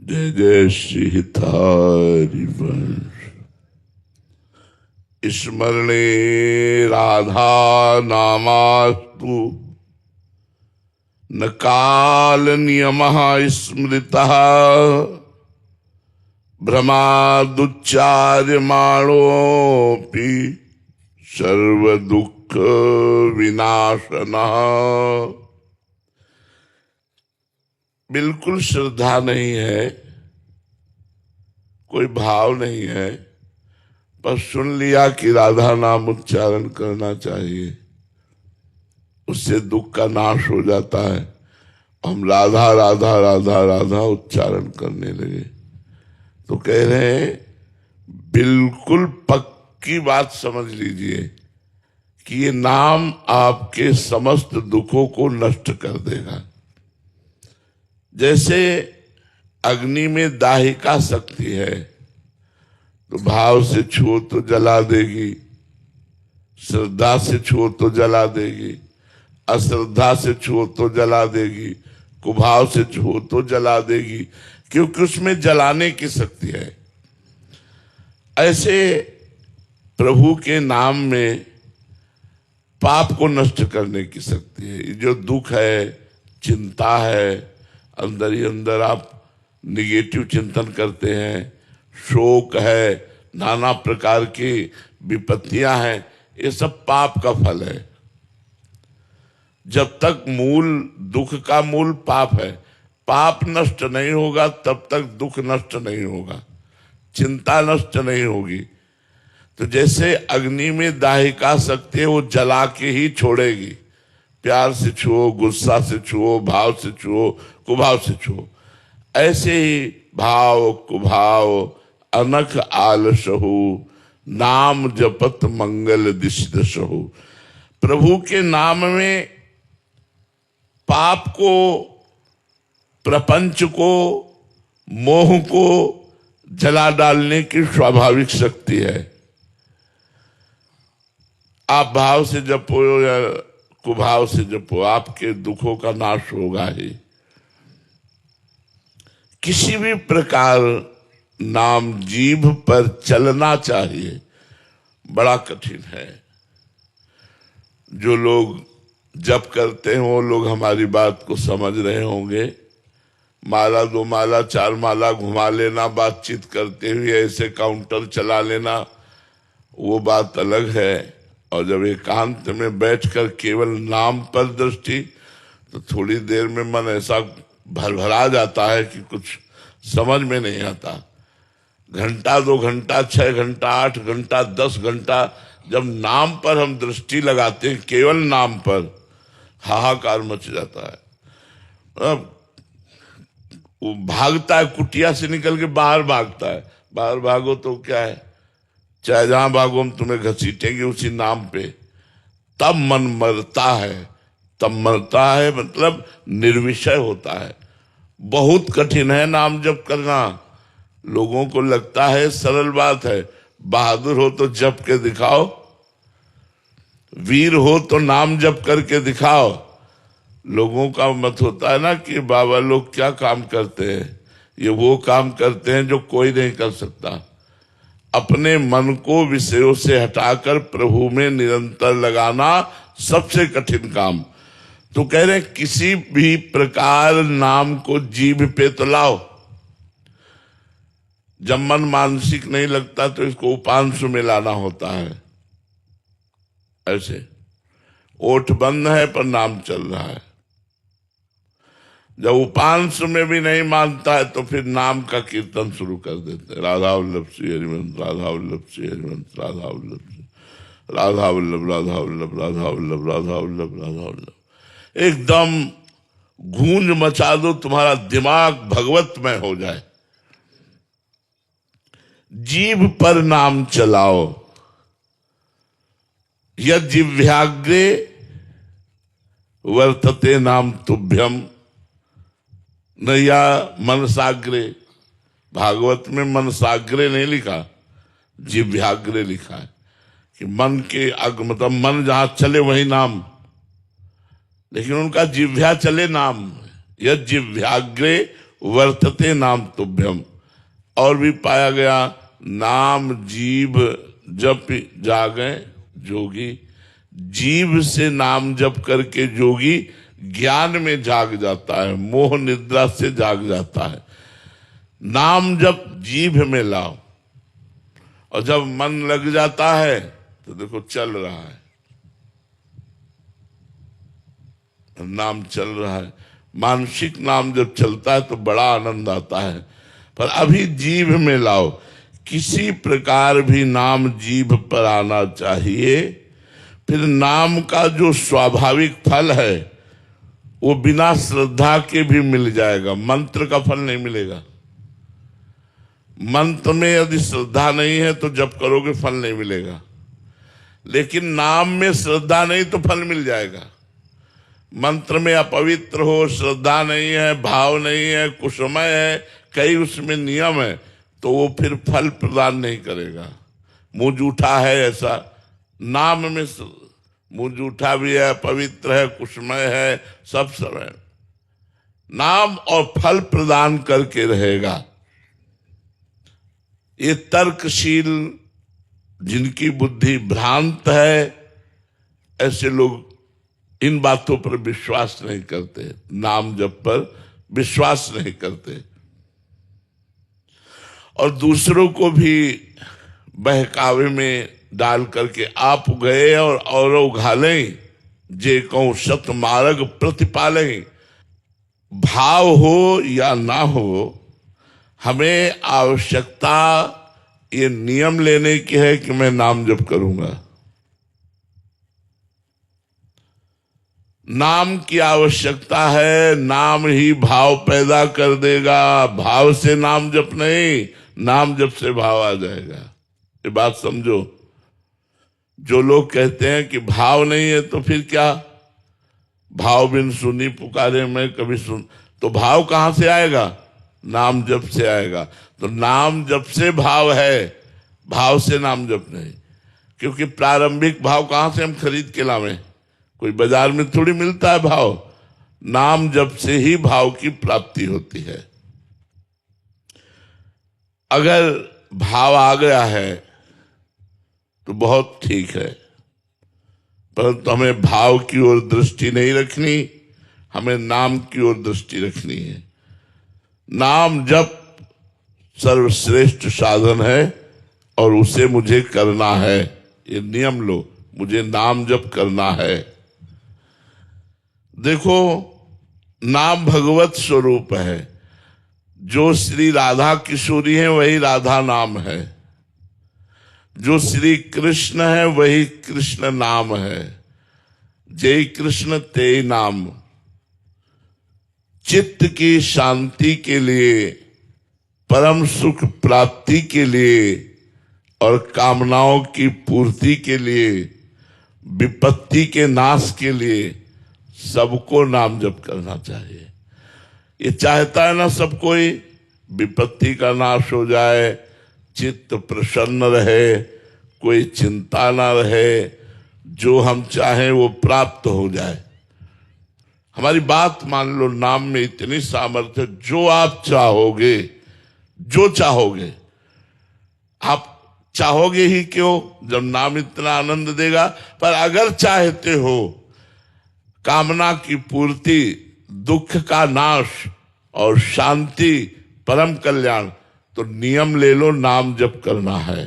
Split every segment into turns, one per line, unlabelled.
जय जय श्री हरिवंश। स्मरणे राधा नामास्तु न काल नियमः स्मृतः भ्रमादुच्चार्यमाणोऽपि सर्व दुख विनाशनः। बिल्कुल श्रद्धा नहीं है, कोई भाव नहीं है, पर सुन लिया कि राधा नाम उच्चारण करना चाहिए, उससे दुख का नाश हो जाता है। हम राधा राधा राधा राधा उच्चारण करने लगे तो कह रहे हैं बिल्कुल पक्की बात समझ लीजिए कि ये नाम आपके समस्त दुखों को नष्ट कर देगा। जैसे अग्नि में दाहिका शक्ति है, तो भाव से छुओ तो जला देगी, श्रद्धा से छुओ तो जला देगी, अश्रद्धा से छुओ तो जला देगी, कुभाव से छुओ तो जला देगी, क्योंकि उसमें जलाने की शक्ति है। ऐसे प्रभु के नाम में पाप को नष्ट करने की शक्ति है। जो दुख है, चिंता है, अंदर ही अंदर आप निगेटिव चिंतन करते हैं, शोक है, नाना प्रकार की विपत्तियां हैं, ये सब पाप का फल है। जब तक मूल दुख का मूल पाप है, पाप नष्ट नहीं होगा तब तक दुख नष्ट नहीं होगा, चिंता नष्ट नहीं होगी। तो जैसे अग्नि में दाहिका शक्ति है, वो जला के ही छोड़ेगी। प्यार से छुओ, गुस्सा से छुओ, भाव से छुओ, कुभाव से छुओ। ऐसे ही भाव कुभाव अनख आलसहु नाम जपत मंगल दिशदशहु। प्रभु के नाम में पाप को, प्रपंच को, मोह को जला डालने की स्वाभाविक शक्ति है। आप भाव से जपो या कुभाव से जपो, आपके दुखों का नाश होगा ही। किसी भी प्रकार नाम जीभ पर चलना चाहिए, बड़ा कठिन है। जो लोग जप करते हैं वो लोग हमारी बात को समझ रहे होंगे। माला दो माला चार माला घुमा लेना, बातचीत करते हुए ऐसे काउंटर चला लेना, वो बात अलग है। और जब एकांत में बैठकर केवल नाम पर दृष्टि, तो थोड़ी देर में मन ऐसा भरभरा जाता है कि कुछ समझ में नहीं आता। घंटा, 2 घंटा, 6 घंटा, 8 घंटा, 10 घंटा जब नाम पर हम दृष्टि लगाते हैं, केवल नाम पर, हाहाकार मच जाता है। वो भागता है, कुटिया से निकल के बाहर भागता है। बाहर भागो तो क्या है, चाहे जहां भागो हम तुम्हें घसीटेंगे उसी नाम पे। तब मन मरता है, तब मरता है मतलब निर्विषय होता है। बहुत कठिन है नाम जप करना। लोगों को लगता है सरल बात है, बहादुर हो तो जप के दिखाओ, वीर हो तो नाम जप करके दिखाओ। लोगों का मत होता है ना कि बाबा लोग क्या काम करते हैं, ये वो काम करते हैं जो कोई नहीं कर सकता। अपने मन को विषयों से हटाकर प्रभु में निरंतर लगाना सबसे कठिन काम। तो कह रहे हैं किसी भी प्रकार नाम को जीभ पे तो लाओ। जब मन मानसिक नहीं लगता तो इसको उपांशु में लाना होता है। ऐसे ओठ बंद है पर नाम चल रहा है। जब उपांशु में भी नहीं मानता है तो फिर नाम का कीर्तन शुरू कर देते हैं। राधा वल्लभ श्री हरिवंश, राधा वल्लभ श्री हरिवंश, राधा वल्लभ, राधा वल्लभ, राधा वल्लभ, राधा वल्लभ, राधा वल्लभ, राधा वल्लभ। एकदम गूंज मचा दो, तुम्हारा दिमाग भगवतमय हो जाए। जीभ पर नाम चलाओ। यद जिह्वाग्रे वर्तते नाम तुभ्यम नया मनसाग्रे। भागवत में मनसाग्रे नहीं लिखा, जिह्वाग्रे लिखा है कि मन के मतलब मन जहां चले वही नाम, लेकिन उनका जिह्वा चले नाम। यद जिह्वाग्रे वर्तते नाम तुभ्यम। और भी पाया गया, नाम जीव जप जागे जोगी। जीव से नाम जप करके जोगी ज्ञान में जाग जाता है, मोह निद्रा से जाग जाता है। नाम जप जीभ में लाओ, और जब मन लग जाता है तो देखो चल रहा है, नाम चल रहा है। मानसिक नाम जब चलता है तो बड़ा आनंद आता है। पर अभी जीभ में लाओ, किसी प्रकार भी नाम जीभ पर आना चाहिए। फिर नाम का जो स्वाभाविक फल है वो बिना श्रद्धा के भी मिल जाएगा, मंत्र का फल नहीं मिलेगा। मंत्र में यदि श्रद्धा नहीं है तो जब करोगे फल नहीं मिलेगा, लेकिन नाम में श्रद्धा नहीं तो फल मिल जाएगा। मंत्र में अपवित्र हो, श्रद्धा नहीं है, भाव नहीं है, कुसमय है, कई उसमें नियम है, तो वो फिर फल प्रदान नहीं करेगा। मुंह जूठा है, ऐसा नाम में मुंह जूठा भी है, पवित्र है, कुसमय है, सब है। नाम और फल प्रदान करके रहेगा। ये तर्कशील जिनकी बुद्धि भ्रांत है, ऐसे लोग इन बातों पर विश्वास नहीं करते, नाम जप पर विश्वास नहीं करते, और दूसरों को भी बहकावे में डाल करके आप गए और उघालें जे कहूं सत मार्ग प्रतिपालें। भाव हो या ना हो, हमें आवश्यकता ये नियम लेने की है कि मैं नाम जप करूंगा। नाम की आवश्यकता है, नाम ही भाव पैदा कर देगा। भाव से नाम जप नहीं, नाम जप से भाव आ जाएगा। ये बात समझो। जो लोग कहते हैं कि भाव नहीं है तो फिर क्या, भाव बिन सुनी पुकारे मैं कभी सुन, तो भाव कहां से आएगा? नाम जप से आएगा। तो नाम जप से भाव है, भाव से नाम जप नहीं। क्योंकि प्रारंभिक भाव कहां से हम खरीद के लावें? कोई बाजार में थोड़ी मिलता है भाव। नाम जप से ही भाव की प्राप्ति होती है। अगर भाव आ गया है तो बहुत ठीक है, परंतु हमें भाव की ओर दृष्टि नहीं रखनी, हमें नाम की ओर दृष्टि रखनी है। नाम जप सर्वश्रेष्ठ साधन है और उसे मुझे करना है। ये नियम लो, मुझे नाम जप करना है। देखो, नाम भगवत स्वरूप है। जो श्री राधा किशोरी है वही राधा नाम है, जो श्री कृष्ण है वही कृष्ण नाम है। जय कृष्ण ते नाम। चित्त की शांति के लिए, परम सुख प्राप्ति के लिए और कामनाओं की पूर्ति के लिए, विपत्ति के नाश के लिए सबको नाम जप करना चाहिए। ये चाहता है ना सब कोई विपत्ति का नाश हो जाए, चित्त प्रसन्न रहे, कोई चिंता ना रहे, जो हम चाहें वो प्राप्त हो जाए। हमारी बात मान लो, नाम में इतनी सामर्थ्य, जो आप चाहोगे, जो चाहोगे, आप चाहोगे ही क्यों जब नाम इतना आनंद देगा। पर अगर चाहते हो कामना की पूर्ति, दुख का नाश और शांति, परम कल्याण, तो नियम ले लो, नाम जप करना है।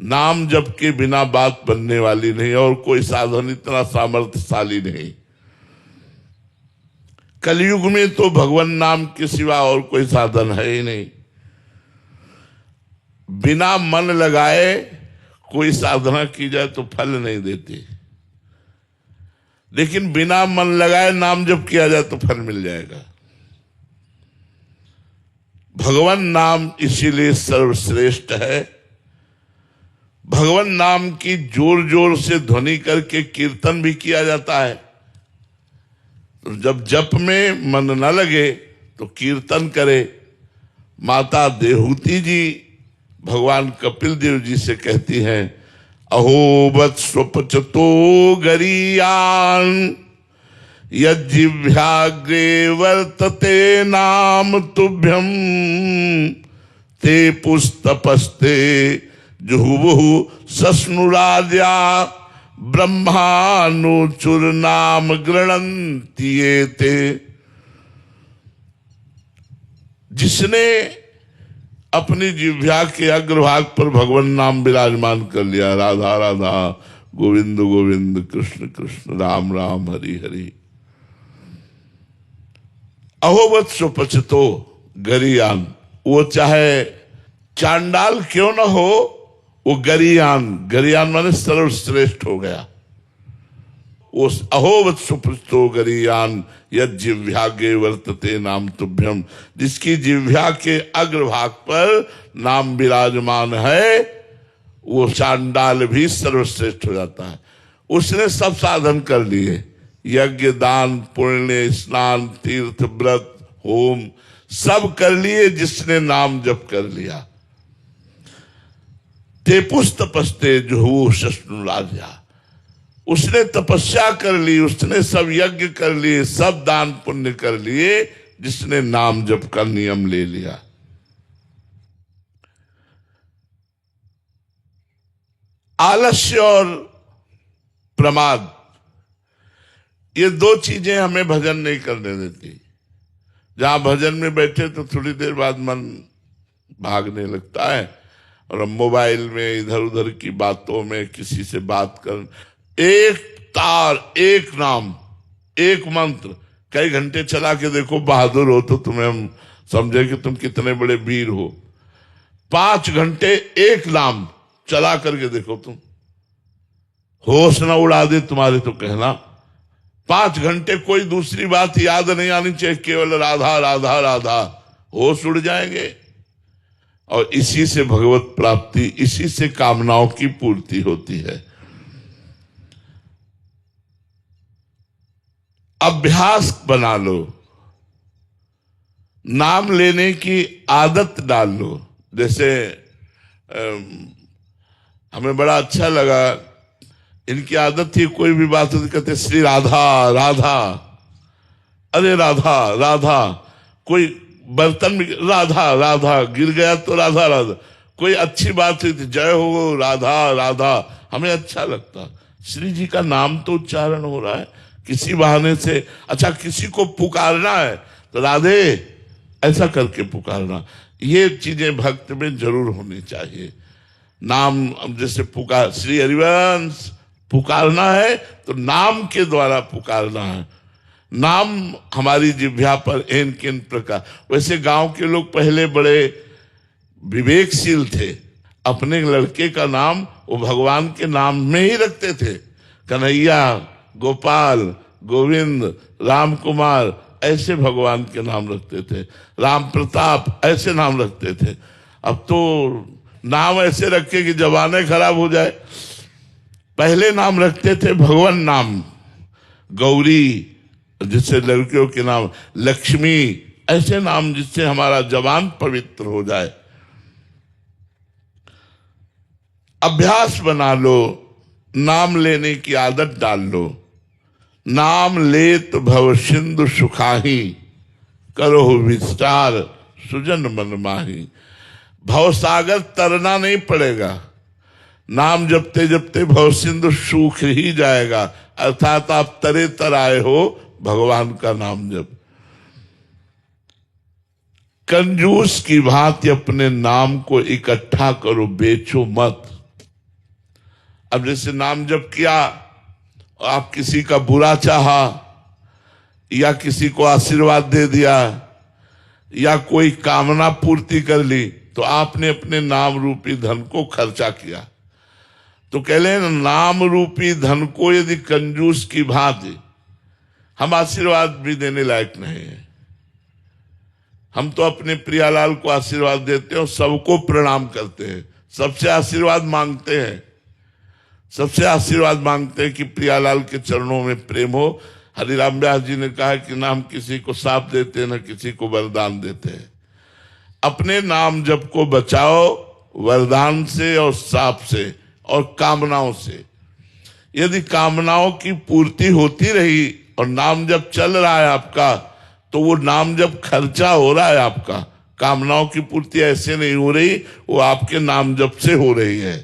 नाम जप के बिना बात बनने वाली नहीं, और कोई साधन इतना सामर्थ्यशाली नहीं। कलयुग में तो भगवान नाम के सिवा और कोई साधन है ही नहीं। बिना मन लगाए कोई साधना की जाए तो फल नहीं देती, लेकिन बिना मन लगाए नाम जप किया जाए तो फल मिल जाएगा। भगवान नाम इसीलिए सर्वश्रेष्ठ है। भगवान नाम की जोर जोर से ध्वनि करके कीर्तन भी किया जाता है। तो जब जप में मन न लगे तो कीर्तन करे। माता देहूती जी भगवान कपिल देव जी से कहती हैं, अहो वत्स्वपचतो गरियान यज्जिह्वाग्रे वर्तते नाम तुभ्यम ते पुस्तपस्ते जुहुवुः सस्नुराद्या ब्रह्मानुचुर नाम गृणन्ति ये ते। जिसने अपनी जिह्वा के अग्रभाग पर भगवान नाम विराजमान कर लिया, राधा राधा गोविंद गोविंद कृष्ण कृष्ण राम राम हरि हरि, अहोवत सुपचितो गरियान, वो चाहे चांडाल क्यों न हो, वो गरियान, गरियान माने सर्वश्रेष्ठ हो गया। वो अहोवत सुपचितो गरियान यज्जिह्वाग्रे वर्तते नाम तुभ्यम, जिसकी जिह्वा के अग्रभाग पर नाम विराजमान है, वो चांडाल भी सर्वश्रेष्ठ हो जाता है। उसने सब साधन कर लिए, यज्ञ दान पुण्य स्नान तीर्थ व्रत होम सब कर लिए, जिसने नाम जप कर लिया। ते पुस्तपस्ते जुहुवुः सस्नुराद्या, उसने तपस्या कर ली, उसने सब यज्ञ कर लिए, सब दान पुण्य कर लिए, जिसने नाम जप का नियम ले लिया। आलस्य और प्रमाद, ये दो चीजें हमें भजन नहीं करने देती। जहां भजन में बैठे तो थोड़ी देर बाद मन भागने लगता है, और मोबाइल में इधर उधर की बातों में किसी से बात कर, एक तार एक नाम एक मंत्र कई घंटे चला के देखो, बहादुर हो तो तुम्हें हम समझे कि तुम कितने बड़े वीर हो। 5 घंटे एक नाम चला करके देखो, तुम होश न उड़ा दे तुम्हारे तो कहना। 5 घंटे कोई दूसरी बात याद नहीं आनी चाहिए, केवल राधा राधा राधा, होश उड़ जाएंगे। और इसी से भगवत प्राप्ति, इसी से कामनाओं की पूर्ति होती है। अभ्यास बना लो, नाम लेने की आदत डाल लो। जैसे हमें बड़ा अच्छा लगा, इनकी आदत थी कोई भी बात होती कहते श्री राधा राधा, अरे राधा राधा, कोई बर्तन में राधा राधा गिर गया तो राधा राधा, कोई अच्छी बात हुई थी जय हो राधा राधा, हमें अच्छा लगता। श्री जी का नाम तो उच्चारण हो रहा है किसी बहाने से। अच्छा, किसी को पुकारना है तो राधे ऐसा करके पुकारना, ये चीजें भक्त में जरूर होनी चाहिए। नाम जैसे पुकार, श्री हरिवंश पुकारना है तो नाम के द्वारा पुकारना है। नाम हमारी जिह्वा पर एन किन प्रकार। वैसे गांव के लोग पहले बड़े विवेकशील थे, अपने लड़के का नाम वो भगवान के नाम में ही रखते थे। कन्हैया, गोपाल, गोविंद, राम कुमार, ऐसे भगवान के नाम रखते थे। राम प्रताप, ऐसे नाम रखते थे। अब तो नाम ऐसे रखे कि जबाने खराब हो जाए। पहले नाम रखते थे भगवान नाम, गौरी जिससे लड़कियों के नाम, लक्ष्मी, ऐसे नाम जिससे हमारा जबान पवित्र हो जाए। अभ्यास बना लो, नाम लेने की आदत डाल लो। नाम लेत भव सिंधु सुखाही, करो विस्तार सुजन मन माही। भवसागर तरना नहीं पड़ेगा, नाम जपते जपते भव सिंधु सूख ही जाएगा। अर्थात आप तरे तर आए हो भगवान का नाम जप। कंजूस की भांति अपने नाम को इकट्ठा करो, बेचो मत। अब जैसे नाम जप किया, आप किसी का बुरा चाहा, या किसी को आशीर्वाद दे दिया, या कोई कामना पूर्ति कर ली, तो आपने अपने नाम रूपी धन को खर्चा किया। तो कह ले नाम रूपी धन को यदि कंजूस की भांति, हम आशीर्वाद भी देने लायक नहीं है। हम तो अपने प्रियालाल को आशीर्वाद देते हैं और सबको प्रणाम करते हैं, सबसे आशीर्वाद मांगते हैं, सबसे आशीर्वाद मांगते हैं कि प्रियालाल के चरणों में प्रेम हो। हरिराम व्यास जी ने कहा कि ना हम किसी को साप देते हैं, ना किसी को वरदान देते हैं। अपने नाम जप को बचाओ वरदान से और साप से और कामनाओं से। यदि कामनाओं की पूर्ति होती रही और नाम जब चल रहा है आपका, तो वो नाम जब खर्चा हो रहा है आपका, कामनाओं की पूर्ति ऐसे नहीं हो रही, वो आपके नाम जप से हो रही है।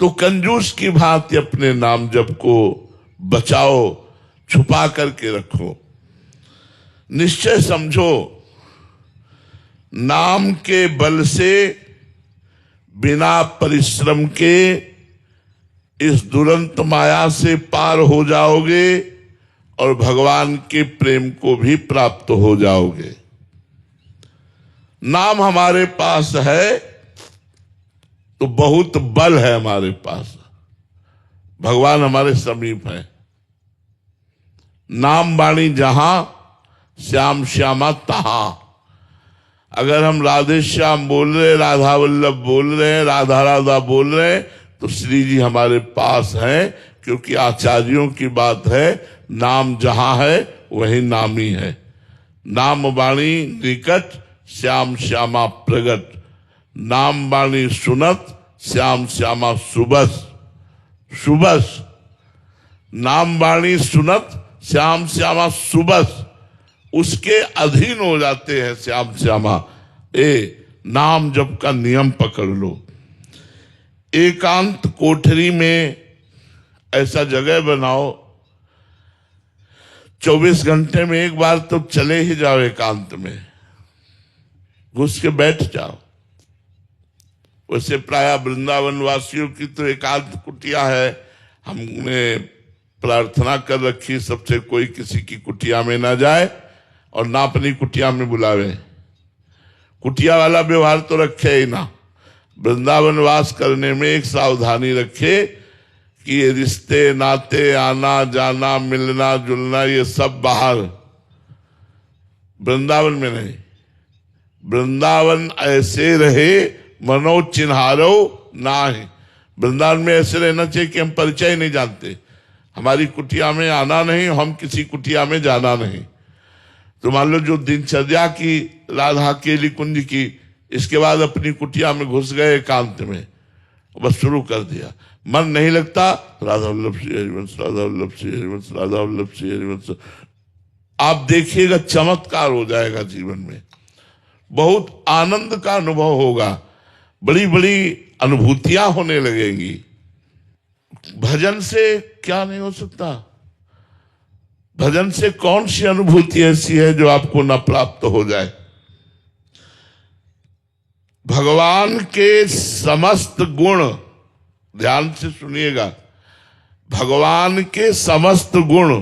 तो कंजूस की भांति अपने नाम जप को बचाओ, छुपा करके रखो। निश्चय समझो, नाम के बल से बिना परिश्रम के इस दुरंत माया से पार हो जाओगे और भगवान के प्रेम को भी प्राप्त हो जाओगे। नाम हमारे पास है तो बहुत बल है हमारे पास, भगवान हमारे समीप है। नाम वाणी जहां, श्याम श्यामा तहां। अगर हम राधे श्याम बोल रहे, राधा वल्लभ बोल रहे हैं, राधा राधा बोल रहे हैं, तो श्री जी हमारे पास हैं, क्योंकि आचार्यों की बात है, नाम जहां है वही नामी है। नाम वाणी निकट, श्याम श्यामा प्रगट। नाम वाणी सुनत, श्याम श्यामा सुबस सुबस। नाम वाणी सुनत, श्याम श्यामा सुबस, उसके अधीन हो जाते हैं श्याम श्यामा। नाम जप का नियम पकड़ लो। एकांत कोठरी में ऐसा जगह बनाओ, 24 घंटे में एक बार तो चले ही जाओ, एकांत में घुस के बैठ जाओ। वैसे प्राय वृंदावन वासियों की तो एकांत कुटिया है, हमने प्रार्थना कर रखी सबसे कोई किसी की कुटिया में ना जाए और ना अपनी कुटिया में बुलावे। कुटिया वाला व्यवहार तो रखे ही ना। वृंदावन वास करने में एक सावधानी रखे कि ये रिश्ते नाते, आना जाना, मिलना जुलना, ये सब बाहर, वृंदावन में नहीं। वृंदावन ऐसे रहे मनो चिन्हारो ना है। वृंदावन में ऐसे रहना चाहिए कि हम परिचय नहीं जानते, हमारी कुटिया में आना नहीं, हम किसी कुटिया में जाना नहीं। तो मान लो जो दिनचर्या की राधा अकेली कुंज की, इसके बाद अपनी कुटिया में घुस गए एकांत में, बस शुरू कर दिया, मन नहीं लगता, राधा वल्लभ श्री हरिवंश, राधा वल्लभ श्री हरिवंश, राधा वल्लभ श्री हरिवंश। आप देखिएगा चमत्कार हो जाएगा जीवन में, बहुत आनंद का अनुभव होगा, बड़ी बड़ी अनुभूतियां होने लगेंगी। भजन से क्या नहीं हो सकता? भजन से कौन सी अनुभूति ऐसी है जो आपको न प्राप्त हो जाए? भगवान के समस्त गुण, ध्यान से सुनिएगा, भगवान के समस्त गुण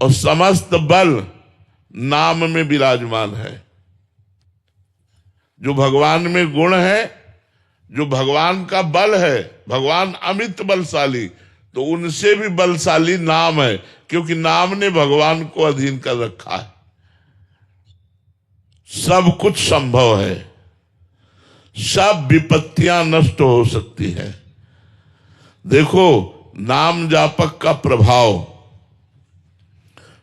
और समस्त बल नाम में विराजमान है। जो भगवान में गुण है, जो भगवान का बल है, भगवान अमित बलशाली, तो उनसे भी बलशाली नाम है, क्योंकि नाम ने भगवान को अधीन कर रखा है। सब कुछ संभव है, सब विपत्तियां नष्ट हो सकती है। देखो नाम जापक का प्रभाव,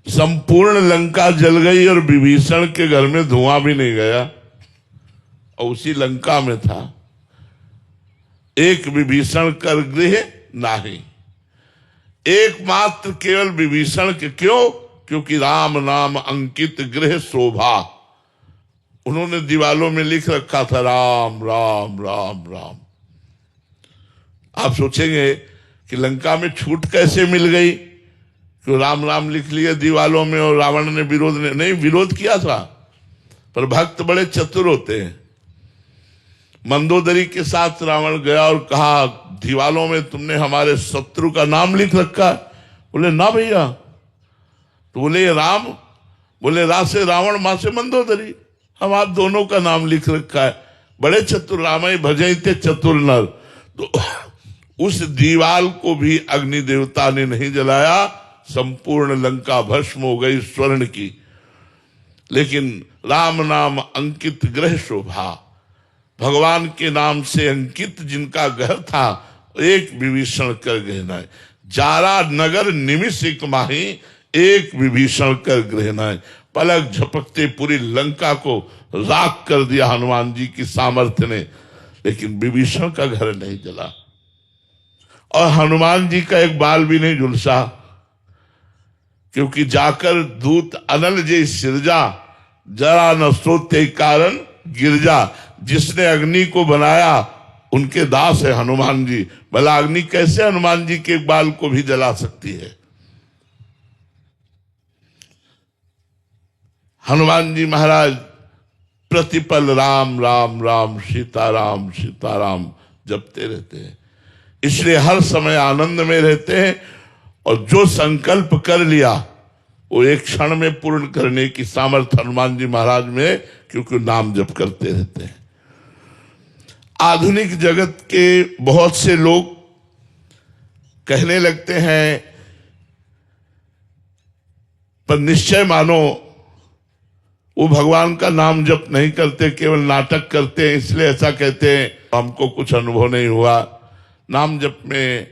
संपूर्ण लंका जल गई और विभीषण के घर में धुआं भी नहीं गया, और उसी लंका में था। एक विभीषण कर गृह नाही, एकमात्र केवल विभीषण के, क्यों? क्योंकि राम नाम अंकित गृह शोभा। उन्होंने दीवालों में लिख रखा था राम राम राम राम। आप सोचेंगे कि लंका में छूट कैसे मिल गई, क्यों राम राम लिख लिया दीवालों में और रावण ने विरोध नहीं विरोध किया था, पर भक्त बड़े चतुर होते हैं। मंदोदरी के साथ रावण गया और कहा दीवालों में तुमने हमारे शत्रु का नाम लिख रखा है। बोले ना भैया। तो बोले राम, बोले रा से रावण, मां से मंदोदरी, हम आप दोनों का नाम लिख रखा है। बड़े चतुर, रामाय भजते चतुर नर। तो उस दीवाल को भी अग्नि देवता ने नहीं जलाया, संपूर्ण लंका भस्म हो गई स्वर्ण की। लेकिन राम नाम अंकित ग्रह शोभा, भगवान के नाम से अंकित जिनका घर था, एक विभीषण कर गहना है। जारा नगर निमिष एक माही, एक विभीषण कर गहना है। पलक झपकते पूरी लंका को राख कर दिया हनुमान जी की सामर्थ्य ने, लेकिन विभीषण का घर नहीं जला और हनुमान जी का एक बाल भी नहीं झुलसा। क्योंकि जाकर दूत अनल जे सिरजा, जरा न सोते कारण गिरजा। जिसने अग्नि को बनाया उनके दास है हनुमान जी। भला अग्नि कैसे हनुमान जी के बाल को भी जला सकती है? हनुमान जी महाराज प्रतिपल राम राम राम सीताराम सीताराम जपते रहते हैं, इसलिए हर समय आनंद में रहते हैं। और जो संकल्प कर लिया वो एक क्षण में पूर्ण करने की सामर्थ्य हनुमान जी महाराज में, क्योंकि नाम जप करते रहते हैं। आधुनिक जगत के बहुत से लोग कहने लगते हैं, पर निश्चय मानो वो भगवान का नाम जप नहीं करते, केवल नाटक करते हैं, इसलिए ऐसा कहते हैं। हमको कुछ अनुभव नहीं हुआ। नाम जप में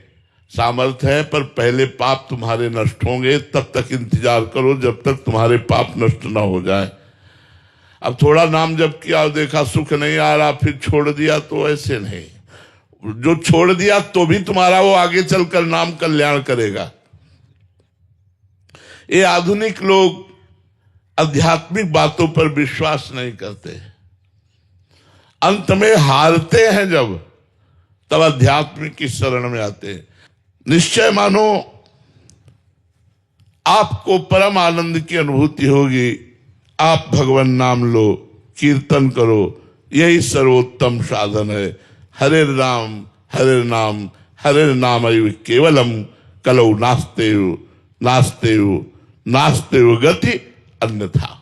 सामर्थ्य है, पर पहले पाप तुम्हारे नष्ट होंगे, तब तक इंतजार करो जब तक तुम्हारे पाप नष्ट ना हो जाए। अब थोड़ा नाम जप किया और देखा सुख नहीं आ रहा, फिर छोड़ दिया, तो ऐसे नहीं। जो छोड़ दिया तो भी तुम्हारा वो आगे चलकर नाम कल्याण करेगा। ये आधुनिक लोग आध्यात्मिक बातों पर विश्वास नहीं करते, अंत में हारते हैं जब, तब आध्यात्मिक की शरण में आते हैं। निश्चय मानो आपको परम आनंद की अनुभूति होगी। आप भगवान नाम लो, कीर्तन करो, यही सर्वोत्तम साधन है। हरे नाम हरे नाम हरे नाम केवलम कलौ नास्तेव नास्तेव नास्तेव गति अन्यथा।